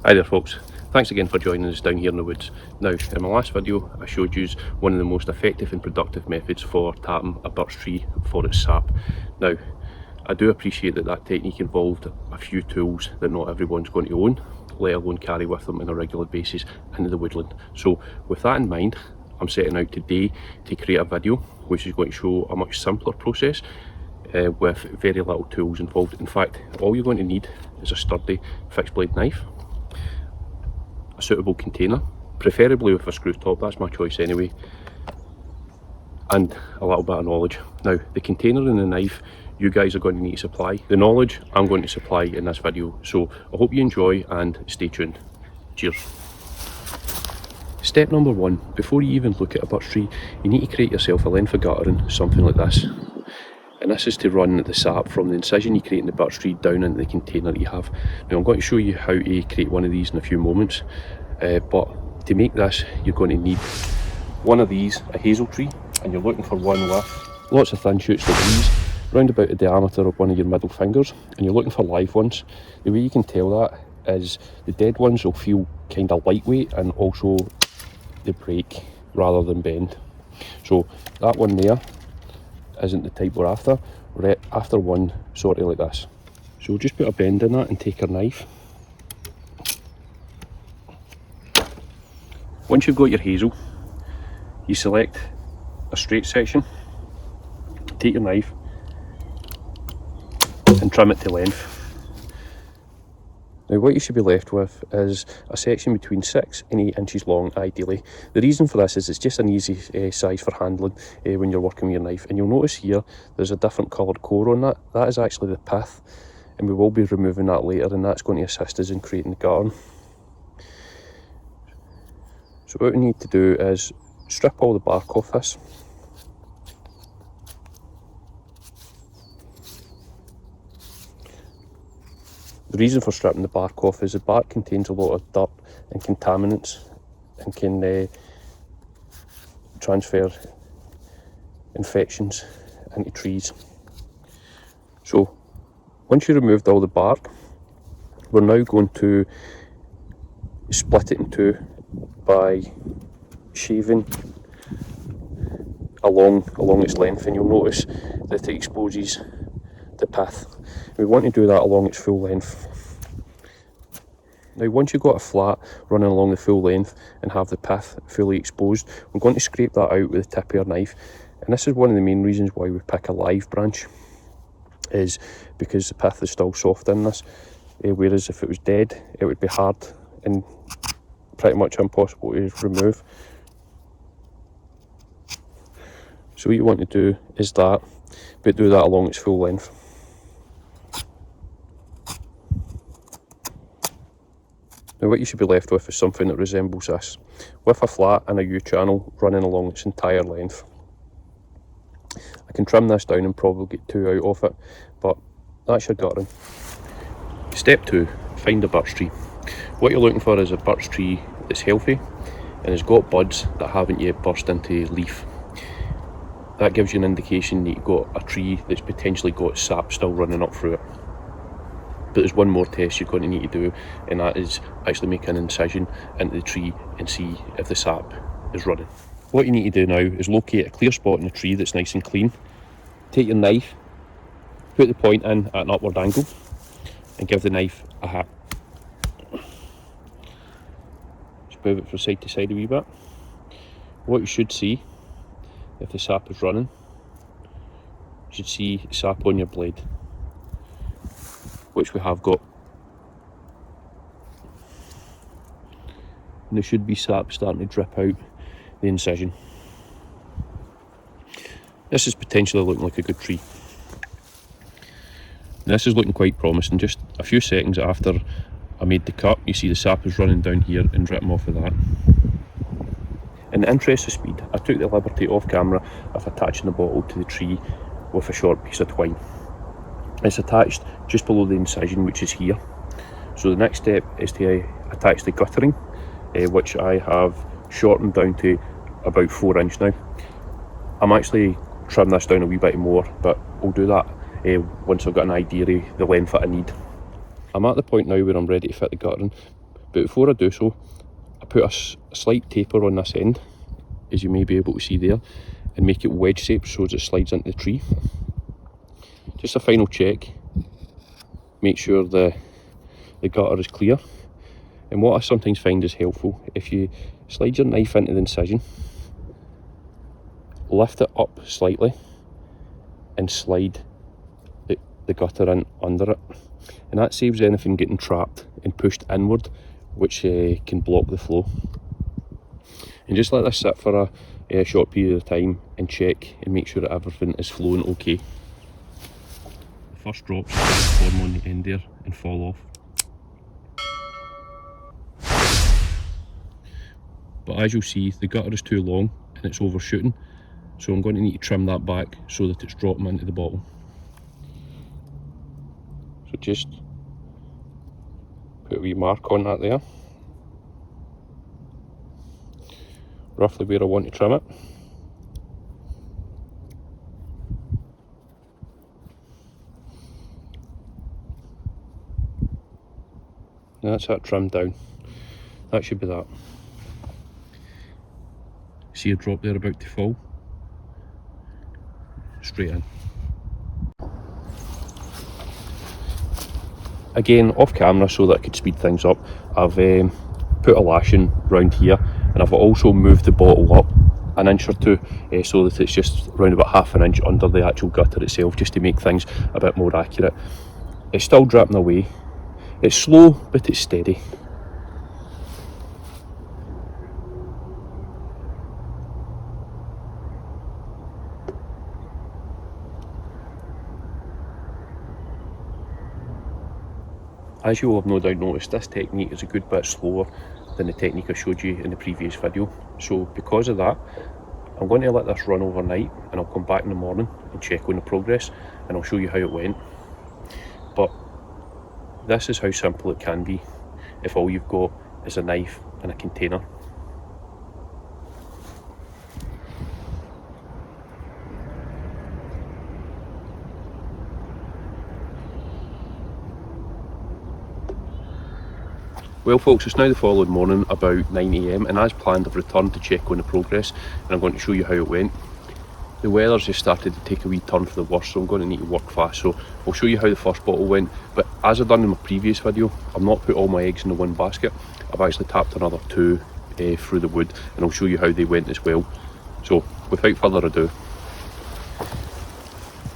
Hi there folks, thanks again for joining us down here in the woods. Now, in my last video I showed you one of the most effective and productive methods for tapping a birch tree for its sap. Now, I do appreciate that that technique involved a few tools that not everyone's going to own, let alone carry with them on a regular basis into the woodland. So with that in mind, I'm setting out today to create a video which is going to show a much simpler process with very little tools involved. In fact, all you're going to need is a sturdy fixed blade knife, a suitable container, preferably with a screw top, that's my choice anyway, and a little bit of knowledge. Now, the container and the knife you guys are going to need to supply. The knowledge I'm going to supply in this video. So I hope you enjoy and stay tuned. Cheers. Step number one, before you even look at a birch tree, you need to create yourself a length of guttering, something like this. And this is to run the sap from the incision you create in the birch tree down into the container that you have. Now I'm going to show you how to create one of these in a few moments, but to make this you're going to need one of these, a hazel tree, and you're looking for one with lots of thin shoots like these, round about the diameter of one of your middle fingers, and you're looking for live ones. The way you can tell that is the dead ones will feel kind of lightweight and also they break rather than bend. So that one there isn't the type we're after. We're after one sort of like this. So we'll just put a bend in that and take our knife. Once you've got your hazel, you select a straight section, take your knife and trim it to length. Now what you should be left with is a section between 6 and 8 inches long ideally. The reason for this is it's just an easy size for handling when you're working with your knife. And you'll notice here there's a different coloured core on that. That is actually the pith, and we will be removing that later, and that's going to assist us in creating the garden. So what we need to do is strip all the bark off this. The reason for stripping the bark off is the bark contains a lot of dirt and contaminants and can transfer infections into trees. So once you removed all the bark, we're now going to split it in two by shaving along its length, and you'll notice that it exposes the pith. We want to do that along its full length. Now once you've got a flat running along the full length and have the pith fully exposed, we're going to scrape that out with the tip of your knife. And this is one of the main reasons why we pick a live branch, is because the pith is still soft in this, whereas if it was dead it would be hard and pretty much impossible to remove. So what you want to do is that, but do that along its full length. Now what you should be left with is something that resembles this, with a flat and a U-channel running along its entire length. I can trim this down and probably get 2 out of it, but that's your guttering. Step 2, find a birch tree. What you're looking for is a birch tree that's healthy and has got buds that haven't yet burst into leaf. That gives you an indication that you've got a tree that's potentially got sap still running up through it. But there's one more test you're going to need to do, and that is actually make an incision into the tree and see if the sap is running. What you need to do now is locate a clear spot in the tree that's nice and clean. Take your knife, put the point in at an upward angle and give the knife a hit. Just move it from side to side a wee bit. What you should see, if the sap is running, you should see sap on your blade, which we have got. And there should be sap starting to drip out the incision. This is potentially looking like a good tree. And this is looking quite promising. Just a few seconds after I made the cut, you see the sap is running down here and dripping off of that. In the interest of speed, I took the liberty off camera of attaching the bottle to the tree with a short piece of twine. It's attached just below the incision, which is here. So the next step is to attach the guttering, which I have shortened down to about 4 inch now. I'm actually trimming this down a wee bit more, but I'll do that once I've got an idea of the length that I need. I'm at the point now where I'm ready to fit the guttering, But before I do so, I put a slight taper on this end, as you may be able to see there, and make it wedge shaped so as it slides into the tree. Just a final check, make sure the gutter is clear. And what I sometimes find is helpful, if you slide your knife into the incision, lift it up slightly and slide the gutter in under it, and that saves anything getting trapped and pushed inward, which can block the flow. And just let this sit for a short period of time and check and make sure that everything is flowing okay. The first drops form on the end there and fall off. But as you'll see, the gutter is too long and it's overshooting, so I'm going to need to trim that back so that it's dropping into the bottle. So just put a wee mark on that there, roughly where I want to trim it. Now that's that trimmed down. That should be that. See a drop there about to fall? Straight in. Again, off camera so that I could speed things up, I've put a lashing round here, and I've also moved the bottle up an inch or two so that it's just around about half an inch under the actual gutter itself, just to make things a bit more accurate. It's still dripping away. It's slow, but it's steady. As you will have no doubt noticed, this technique is a good bit slower than the technique I showed you in the previous video. So because of that, I'm going to let this run overnight, and I'll come back in the morning and check on the progress, and I'll show you how it went. But this is how simple it can be if all you've got is a knife and a container. Well folks, it's now the following morning about 9 AM, and as planned I've returned to check on the progress, and I'm going to show you how it went. The weather's just started to take a wee turn for the worse, so I'm going to need to work fast, so I'll show you how the first bottle went. But as I've done in my previous video, I've not put all my eggs in the one basket. I've actually tapped another two through the wood, and I'll show you how they went as well. So without further ado,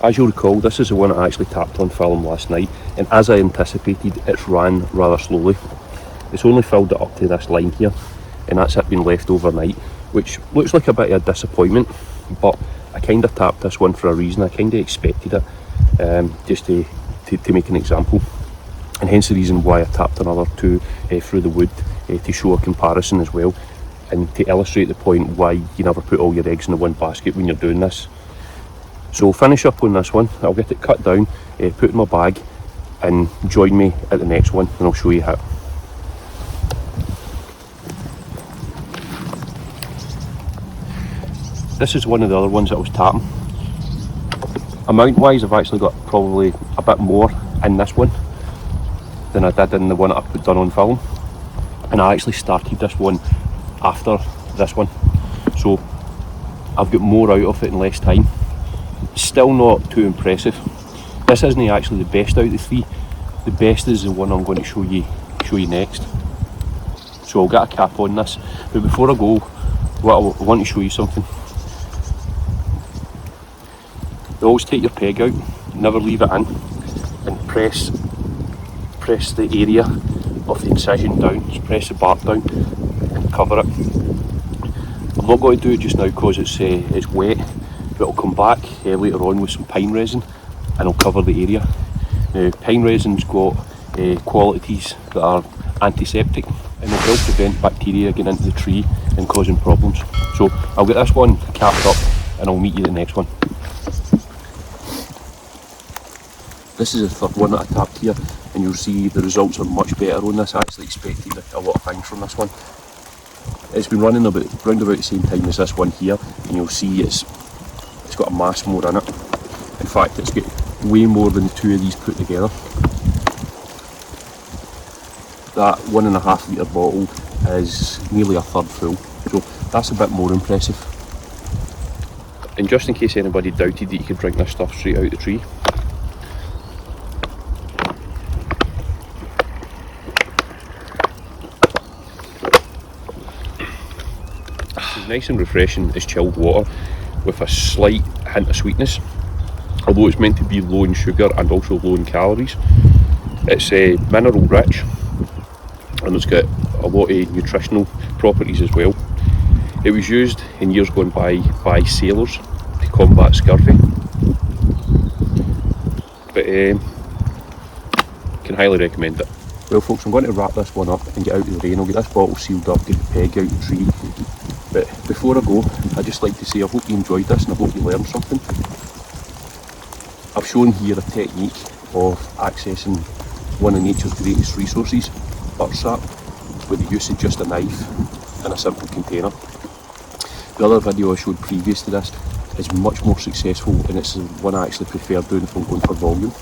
as you'll recall, this is the one I actually tapped on film last night, and as I anticipated, it's ran rather slowly. It's only filled it up to this line here, and that's it been left overnight, which looks like a bit of a disappointment, but I kind of tapped this one for a reason. I kind of expected it, just to make an example, and hence the reason why I tapped another two through the wood to show a comparison as well, and to illustrate the point why you never put all your eggs in the one basket when you're doing this. So we'll finish up on this one. I'll get it cut down, put in my bag, and join me at the next one, and I'll show you how. This is one of the other ones that I was tapping. Amount wise, I've actually got probably a bit more in this one than I did in the one that I put done on film, and I actually started this one after this one, so I've got more out of it in less time. Still not too impressive. This isn't actually the best out of the three. The best is the one I'm going to show you next. So I'll get a cap on this, but before I go, I want to show you something. You always take your peg out, never leave it in, and press the area of the incision down, just press the bark down and cover it. I'm not going to do it just now because it's wet, but I'll come back later on with some pine resin and I'll cover the area. Now, pine resin's got qualities that are antiseptic, and will help prevent bacteria getting into the tree and causing problems. So I'll get this one capped up and I'll meet you at the next one. This is the third one that I tapped here, and you'll see the results are much better on this. I actually expected a lot of things from this one. It's been running around about the same time as this one here, and you'll see it's got a mass more in it. In fact, it's got way more than the two of these put together. that 1.5 litre bottle is nearly a third full, so that's a bit more impressive. And just in case anybody doubted that you could drink this stuff straight out the tree, it's nice and refreshing as chilled water with a slight hint of sweetness. Although it's meant to be low in sugar and also low in calories, it's mineral rich and it's got a lot of nutritional properties as well. It was used in years gone by sailors to combat scurvy, but can highly recommend it. Well folks, I'm going to wrap this one up and get out of the rain. I'll get this bottle sealed up, get the peg out the tree. But before I go, I'd just like to say I hope you enjoyed this and I hope you learned something. I've shown here a technique of accessing one of nature's greatest resources, birch sap, with the use of just a knife and a simple container. The other video I showed previous to this is much more successful, and it's the one I actually prefer doing if I'm going for volume.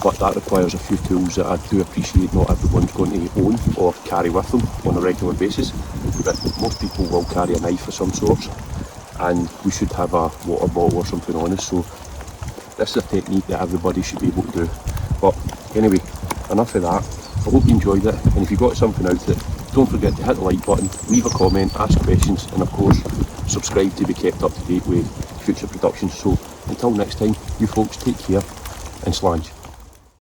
But that requires a few tools that I do appreciate not everyone's going to own or carry with them on a regular basis. But most people will carry a knife of some sorts, and we should have a water bottle or something on us. So this is a technique that everybody should be able to do. But anyway, enough of that. I hope you enjoyed it, and if you got something out of it, don't forget to hit the like button, leave a comment, ask questions, and of course subscribe to be kept up to date with future productions. So until next time, you folks take care and slange.